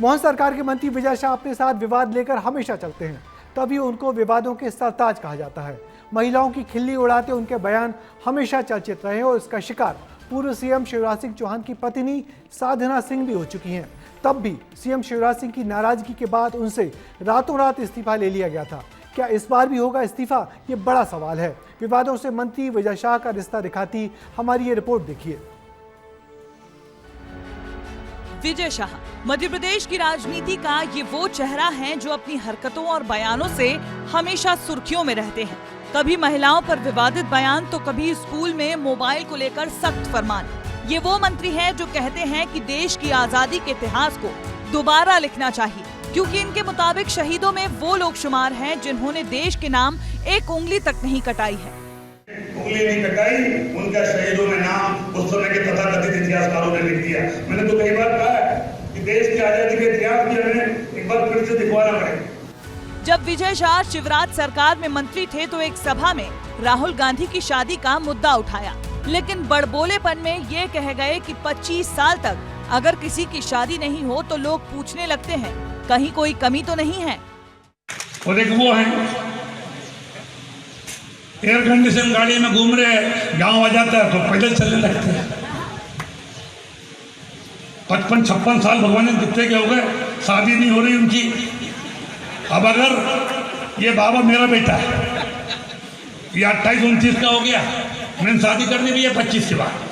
मोहन सरकार के मंत्री विजय शाह अपने साथ विवाद लेकर हमेशा चलते हैं, तभी उनको विवादों के सरताज कहा जाता है। महिलाओं की खिल्ली उड़ाते उनके बयान हमेशा चर्चित रहे और इसका शिकार पूर्व सीएम शिवराज सिंह चौहान की पत्नी साधना सिंह भी हो चुकी हैं। तब भी सीएम शिवराज सिंह की नाराजगी के बाद उनसे रातों रात इस्तीफा ले लिया गया था। क्या इस बार भी होगा इस्तीफा, ये बड़ा सवाल है। विवादों से मंत्री विजय शाह का रिश्ता दिखाती हमारी ये रिपोर्ट देखिए। विजय शाह मध्य प्रदेश की राजनीति का ये वो चेहरा है जो अपनी हरकतों और बयानों से हमेशा सुर्खियों में रहते हैं। कभी महिलाओं पर विवादित बयान तो कभी स्कूल में मोबाइल को लेकर सख्त फरमान। ये वो मंत्री हैं जो कहते हैं कि देश की आजादी के इतिहास को दोबारा लिखना चाहिए, क्योंकि इनके मुताबिक शहीदों में वो लोग शुमार हैं जिन्होंने देश के नाम एक उंगली तक नहीं कटाई है। उंगली नहीं कटाई, उनका शहीदों में नाम उस समय के तथाकथित इतिहासकारों ने लिख दिया। मैंने तो कई बार कहा है कि देश की आजादी के इतिहास भी हमें एक बार फिर से दिखवाना पड़ेगा। जब विजय शाह शिवराज सरकार में मंत्री थे तो एक सभा में राहुल गांधी की शादी का मुद्दा उठाया, लेकिन बड़बोलेपन में ये कह गए कि 25 साल तक अगर किसी की शादी नहीं हो तो लोग पूछने लगते हैं कहीं कोई कमी तो नहीं है। और एक वो है एयर कंडीशन गाड़ी में घूम रहे हैं, गाँव आ जाता है तो पैदल चलने लगते हैं। 55-56 साल भगवान ने कितने के हो गए, शादी नहीं हो रही उनकी। अब अगर ये बाबा मेरा बेटा है, ये 28-29 का हो गया, मैंने शादी करनी भी है 25 के बाद।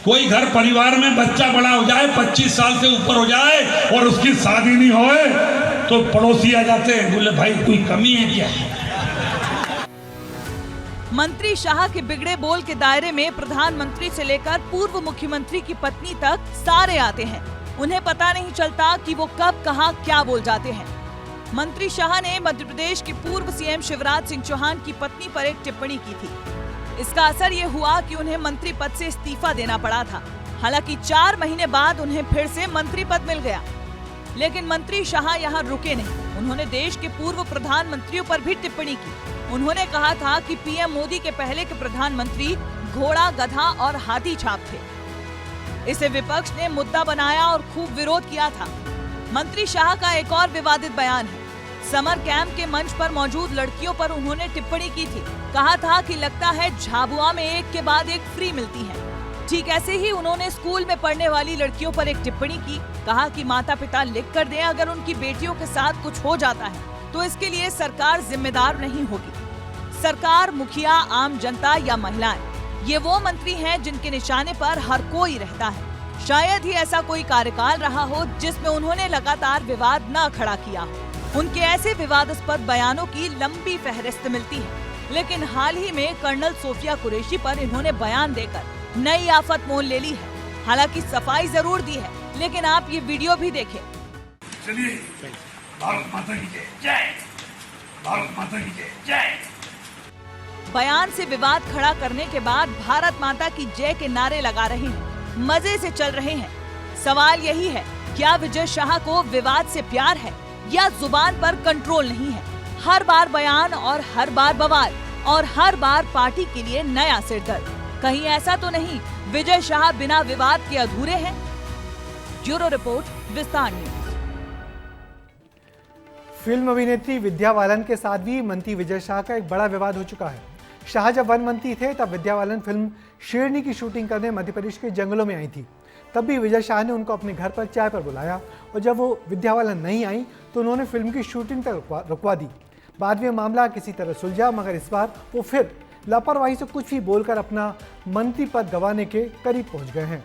कोई घर परिवार में बच्चा बड़ा हो जाए, 25 साल से ऊपर हो जाए और उसकी शादी नहीं होए तो पड़ोसी आ जाते हैं, बोले भाई कोई कमी है क्या। मंत्री शाह के बिगड़े बोल के दायरे में प्रधानमंत्री से लेकर पूर्व मुख्यमंत्री की पत्नी तक सारे आते हैं। उन्हें पता नहीं चलता कि वो कब कहां क्या बोल जाते हैं। मंत्री शाह ने मध्य प्रदेश के पूर्व सीएम शिवराज सिंह चौहान की पत्नी पर एक टिप्पणी की थी। इसका असर ये हुआ कि उन्हें मंत्री पद से इस्तीफा देना पड़ा था। हालांकि 4 महीने बाद उन्हें फिर से मंत्री पद मिल गया, लेकिन मंत्री शाह यहाँ रुके नहीं। उन्होंने देश के पूर्व प्रधानमंत्रियों पर भी टिप्पणी की। उन्होंने कहा था कि पीएम मोदी के पहले के प्रधानमंत्री घोड़ा, गधा और हाथी छाप थे। इसे विपक्ष ने मुद्दा बनाया और खूब विरोध किया था। मंत्री शाह का एक और विवादित बयान है। समर कैंप के मंच पर मौजूद लड़कियों पर उन्होंने टिप्पणी की थी। कहा था कि लगता है झाबुआ में एक के बाद एक फ्री मिलती है। ठीक ऐसे ही उन्होंने स्कूल में पढ़ने वाली लड़कियों पर एक टिप्पणी की। कहा कि माता पिता लिख कर दें, अगर उनकी बेटियों के साथ कुछ हो जाता है तो इसके लिए सरकार जिम्मेदार नहीं होगी। सरकार, मुखिया, आम जनता या महिलाएं, ये वो मंत्री हैं जिनके निशाने पर हर कोई रहता है। शायद ही ऐसा कोई कार्यकाल रहा हो जिसमें उन्होंने लगातार विवाद न खड़ा किया हो। उनके ऐसे विवादास्पद बयानों की लंबी फहरिस्त मिलती है, लेकिन हाल ही में कर्नल सोफिया कुरैशी पर इन्होंने बयान देकर नई आफत मोल ले ली है। हालांकि सफाई जरूर दी है, लेकिन आप ये वीडियो भी देखें। चलिए, भारत माता की जय, भारत माता की जय। बयान से विवाद खड़ा करने के बाद भारत माता की जय के नारे लगा रहे हैं, मजे से चल रहे हैं। सवाल यही है, क्या विजय शाह को विवाद से प्यार है या जुबान पर कंट्रोल नहीं है? हर बार बयान और हर बार बवाल और हर बार पार्टी के लिए नया सिरदर्द। कहीं ऐसा तो नहीं विजय शाह बिना विवाद के अधूरे हैं? ब्यूरो रिपोर्ट, विस्तार न्यूज। फिल्म अभिनेत्री विद्या बालन के साथ भी मंत्री विजय शाह का एक बड़ा विवाद हो चुका है। शाह जब वन मंत्री थे तब विद्या बालन फिल्म शेरनी की शूटिंग करने मध्य प्रदेश के जंगलों में आई थी। तब भी विजय शाह ने उनको अपने घर पर चाय पर बुलाया और जब वो विद्या बालन नहीं आई तो उन्होंने फिल्म की शूटिंग तक रुकवा दी। बाद में मामला किसी तरह सुलझा, मगर इस बार वो फिर लापरवाही से कुछ भी बोलकर अपना मंत्री पद गंवाने के करीब पहुंच गए हैं।